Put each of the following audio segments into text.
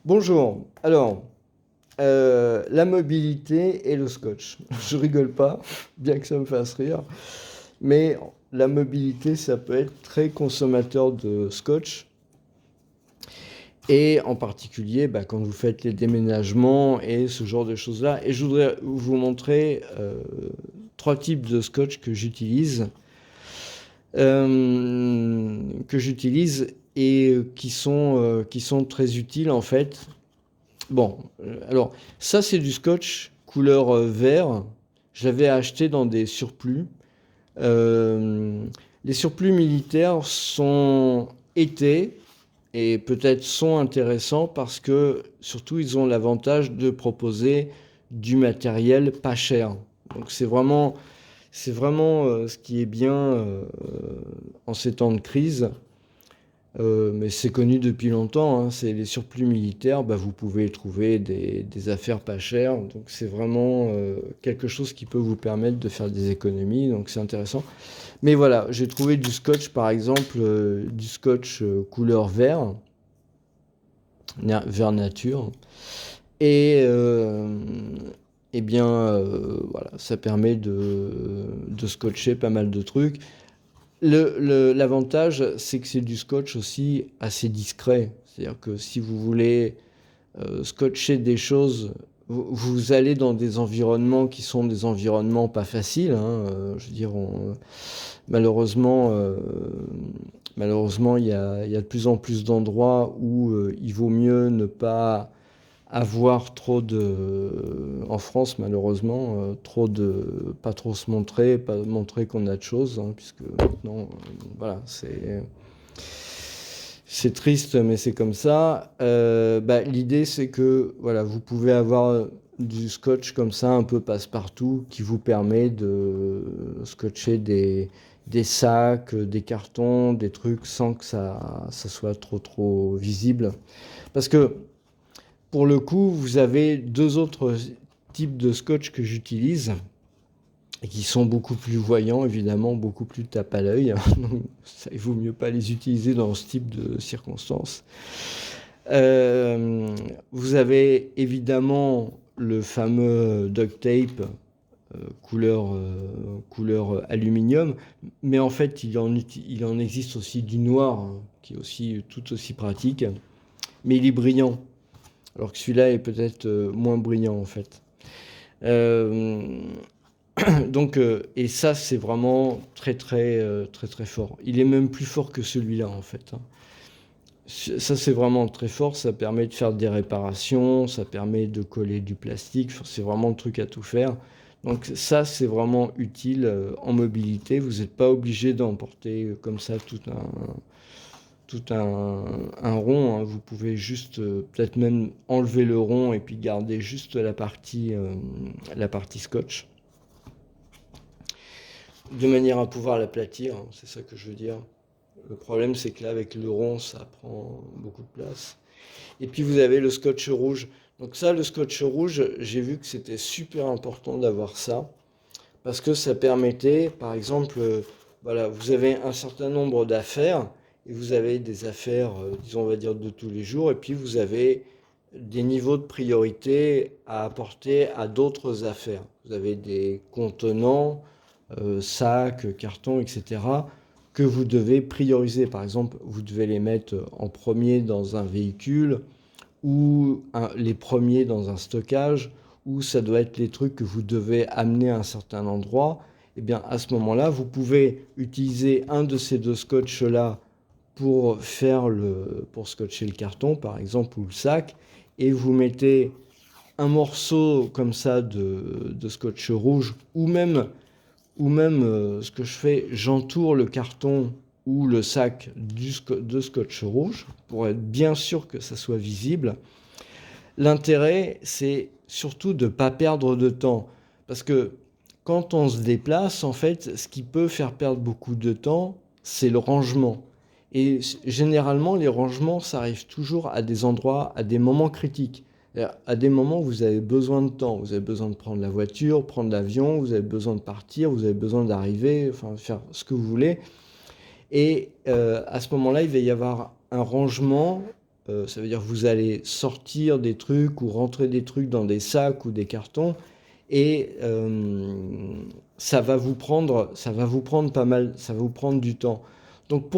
Bonjour. Alors, la mobilité et le scotch. Je rigole pas, bien que ça me fasse rire, mais la mobilité, ça peut être très consommateur de scotch. Et en particulier, quand vous faites les déménagements et ce genre de choses-là. Et je voudrais vous montrer trois types de scotch que j'utilise et qui sont très utiles en fait. Bon, alors ça c'est du scotch couleur vert. Je l'avais acheté dans des surplus. Euh, les surplus militaires sont été et peut-être sont intéressants parce que surtout ils ont l'avantage de proposer du matériel pas cher. Donc c'est vraiment ce qui est bien en ces temps de crise. Mais c'est connu depuis longtemps, hein. C'est les surplus militaires, vous pouvez trouver des affaires pas chères. Donc c'est vraiment quelque chose qui peut vous permettre de faire des économies. Donc c'est intéressant. Mais voilà, j'ai trouvé du scotch, par exemple, du scotch couleur vert, vert nature. Et voilà, ça permet de scotcher pas mal de trucs. L'avantage, c'est que c'est du scotch aussi assez discret. C'est-à-dire que si vous voulez scotcher des choses, vous allez dans des environnements qui sont des environnements pas faciles, hein. Je veux dire, malheureusement, malheureusement, il y a de plus en plus d'endroits où il vaut mieux ne pas avoir trop en France malheureusement, pas trop se montrer, pas montrer qu'on a de choses, hein, puisque maintenant, voilà, c'est triste, mais c'est comme ça. L'idée, c'est que voilà, vous pouvez avoir du scotch comme ça, un peu passe-partout, qui vous permet de scotcher des sacs, des cartons, des trucs, sans que ça soit trop visible. Parce que pour le coup, vous avez deux autres types de scotch que j'utilise et qui sont beaucoup plus voyants, évidemment, beaucoup plus tape à l'œil. Donc, il vaut mieux pas les utiliser dans ce type de circonstances. Vous avez évidemment le fameux duct tape couleur aluminium, mais en fait, il en existe aussi du noir, hein, qui est aussi tout aussi pratique, mais il est brillant. Alors que celui-là est peut-être moins brillant en fait. Euh, et ça c'est vraiment très fort. Il est même plus fort que celui-là en fait, hein. Ça c'est vraiment très fort, ça permet de faire des réparations, ça permet de coller du plastique, c'est vraiment le truc à tout faire. Donc ça c'est vraiment utile en mobilité, vous n'êtes pas obligé d'emporter comme ça un rond, hein. Vous pouvez juste peut-être même enlever le rond et puis garder juste la partie scotch, de manière à pouvoir l'aplatir, hein, c'est ça que je veux dire. Le problème, c'est que là, avec le rond, ça prend beaucoup de place. Et puis, vous avez le scotch rouge. Donc ça, le scotch rouge, j'ai vu que c'était super important d'avoir ça, parce que ça permettait, par exemple, voilà, vous avez un certain nombre d'affaires, et vous avez des affaires, disons, on va dire, de tous les jours, et puis vous avez des niveaux de priorité à apporter à d'autres affaires. Vous avez des contenants, sacs, cartons, etc., que vous devez prioriser. Par exemple, vous devez les mettre en premier dans un véhicule, ou les premiers dans un stockage, ou ça doit être les trucs que vous devez amener à un certain endroit. Et bien à ce moment-là, vous pouvez utiliser un de ces deux scotch-là pour scotcher le carton, par exemple, ou le sac, et vous mettez un morceau comme ça de scotch rouge, ou même ce que je fais, j'entoure le carton ou le sac de scotch rouge pour être bien sûr que ça soit visible. L'intérêt, c'est surtout de ne pas perdre de temps. Parce que quand on se déplace, en fait, ce qui peut faire perdre beaucoup de temps, c'est le rangement. Et généralement, les rangements, ça arrive toujours à des endroits, à des moments critiques. À des moments où vous avez besoin de temps. Vous avez besoin de prendre la voiture, prendre l'avion, vous avez besoin de partir, vous avez besoin d'arriver, enfin, faire ce que vous voulez. Et à ce moment-là, il va y avoir un rangement ça veut dire que vous allez sortir des trucs ou rentrer des trucs dans des sacs ou des cartons et ça va vous prendre pas mal, ça va vous prendre du temps. Donc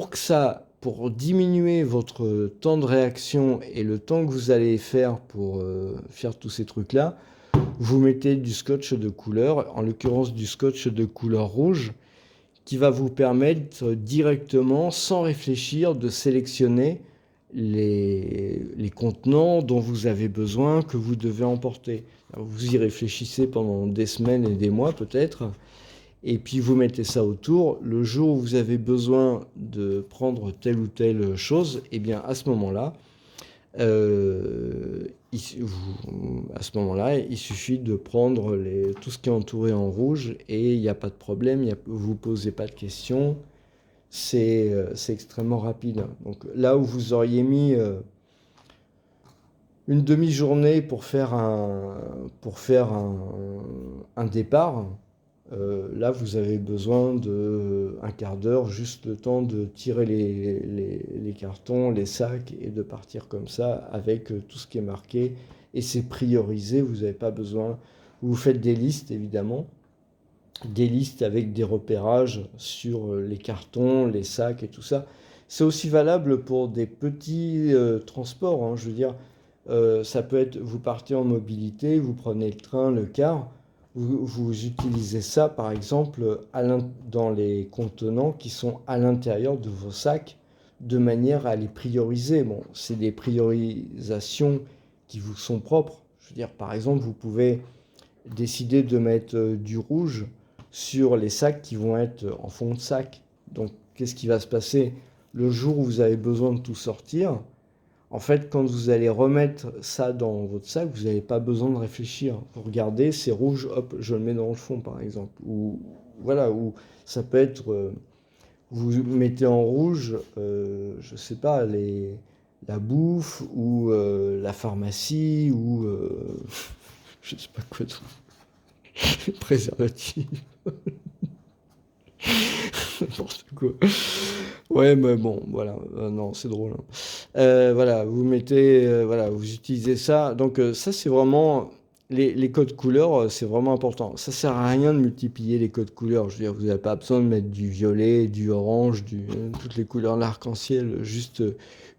pour diminuer votre temps de réaction et le temps que vous allez faire pour faire tous ces trucs-là, vous mettez du scotch de couleur, en l'occurrence du scotch de couleur rouge, qui va vous permettre directement, sans réfléchir, de sélectionner les contenants dont vous avez besoin, que vous devez emporter. Alors, vous y réfléchissez pendant des semaines et des mois peut-être, et puis vous mettez ça autour. Le jour où vous avez besoin de prendre telle ou telle chose, et bien à ce moment-là, à ce moment-là, il suffit de prendre tout ce qui est entouré en rouge et il n'y a pas de problème, vous ne posez pas de questions, c'est extrêmement rapide. Donc là où vous auriez mis une demi-journée pour faire un départ, là vous avez besoin d'un quart d'heure, juste le temps de tirer les cartons, les sacs et de partir comme ça avec tout ce qui est marqué. Et c'est priorisé, vous n'avez pas besoin. Vous faites des listes évidemment, des listes avec des repérages sur les cartons, les sacs et tout ça. C'est aussi valable pour des petits transports, hein, je veux dire. Ça peut être, vous partez en mobilité, vous prenez le train, le car, vous utilisez ça par exemple dans les contenants qui sont à l'intérieur de vos sacs de manière à les prioriser. Bon, c'est des priorisations qui vous sont propres. Je veux dire, par exemple, vous pouvez décider de mettre du rouge sur les sacs qui vont être en fond de sac. Donc, qu'est-ce qui va se passer le jour où vous avez besoin de tout sortir? En fait, quand vous allez remettre ça dans votre sac, vous n'avez pas besoin de réfléchir. Vous regardez, c'est rouge, hop, je le mets dans le fond, par exemple. Ou voilà, ou ça peut être, vous mettez en rouge, je sais pas, la bouffe ou la pharmacie ou je sais pas quoi d'autre. Préservatif. N'importe quoi. Ouais, mais bon, voilà. Non, c'est drôle, hein. Voilà, vous mettez, voilà, vous utilisez ça. Donc ça, c'est vraiment les codes couleurs, c'est vraiment important. Ça sert à rien de multiplier les codes couleurs. Je veux dire, vous n'avez pas besoin de mettre du violet, du orange, toutes les couleurs de l'arc-en-ciel. Juste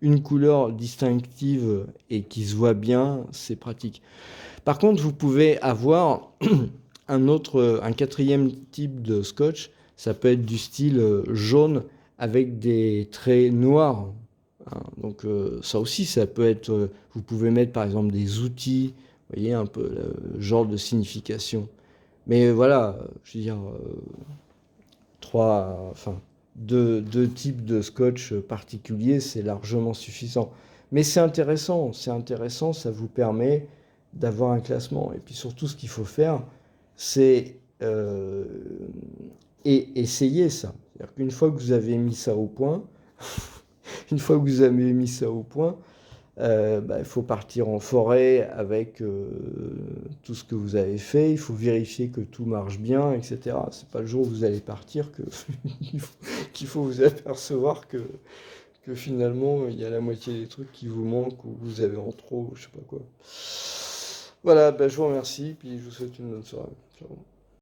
une couleur distinctive et qui se voit bien, c'est pratique. Par contre, vous pouvez avoir un quatrième type de scotch. Ça peut être du style jaune avec des traits noirs, hein. Donc ça aussi, ça peut être... vous pouvez mettre par exemple des outils, vous voyez, un peu le genre de signification. Mais voilà, je veux dire, deux types de scotch particuliers, c'est largement suffisant. Mais c'est intéressant, ça vous permet d'avoir un classement. Et puis surtout, ce qu'il faut faire, c'est essayer ça. C'est-à-dire qu'une fois que vous avez mis ça au point, une fois que vous avez mis ça au point, il faut partir en forêt avec tout ce que vous avez fait. Il faut vérifier que tout marche bien, etc. C'est pas le jour où vous allez partir qu'il faut vous apercevoir que finalement il y a la moitié des trucs qui vous manquent ou vous avez en trop, je sais pas quoi. Voilà, je vous remercie, puis je vous souhaite une bonne soirée. Ciao.